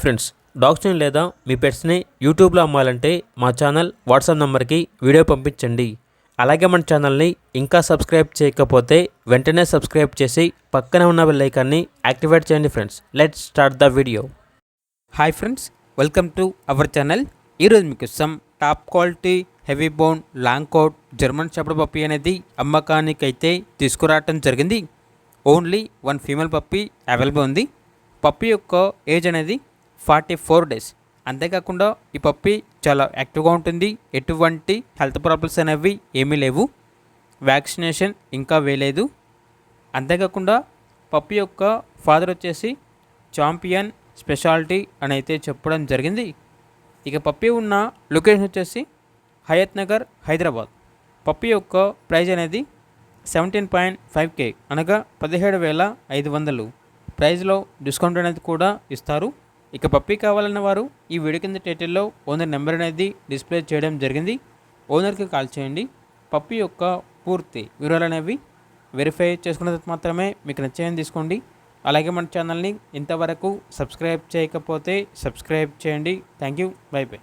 Friends, డాగ్స్ని లేదా మీ పెట్స్ని యూట్యూబ్లో అమ్మాలంటే మా ఛానల్ వాట్సాప్ నెంబర్కి వీడియో పంపించండి. అలాగే మన ఛానల్ని ఇంకా సబ్స్క్రైబ్ చేయకపోతే వెంటనే సబ్స్క్రైబ్ చేసి పక్కనే ఉన్న బెల్ ఐకాన్ని యాక్టివేట్ చేయండి. Friends, let's start the video. Hi friends, welcome to our channel. ఈరోజు మీకు top quality heavy bone long coat German shepherd puppy అనేది అమ్మకానికి అయితే తీసుకురావటం జరిగింది. ఓన్లీ 1 ఫీమేల్ పప్పీ అవైలబుల్ ఉంది. పప్పీ యొక్క ఏజ్ అనేది 44 డేస్. అంతేకాకుండా ఈ పప్పీ చాలా యాక్టివ్గా ఉంటుంది. ఎటువంటి హెల్త్ ప్రాబ్లమ్స్ అనేవి ఏమీ లేవు. వ్యాక్సినేషన్ ఇంకా వేయలేదు. అంతేకాకుండా పప్పీ యొక్క ఫాదర్ వచ్చేసి ఛాంపియన్ స్పెషాలిటీ అని అయితే చెప్పడం జరిగింది. ఇక పప్పీ ఉన్న లొకేషన్ వచ్చేసి హయత్ నగర్, హైదరాబాద్. పప్పీ యొక్క ప్రైజ్ అనేది 17.5K అనగా 17,500. ప్రైజ్లో డిస్కౌంట్ అనేది కూడా ఇస్తారు. ఇక పప్పీ కావాలన్న వారు ఈ వీడియో కింద టైటిల్లో ఓనర్ నెంబర్ అనేది డిస్ప్లే చేయడం జరిగింది. ఓనర్కి కాల్ చేయండి. పప్పీ యొక్క పూర్తి వివరాలు అనేవి వెరిఫై చేసుకున్న తర్వాత మాత్రమే మీకు నచ్చేయని తీసుకోండి. అలాగే మన ఛానల్ని ఇంతవరకు సబ్స్క్రైబ్ చేయకపోతే సబ్స్క్రైబ్ చేయండి. Thank you. By by.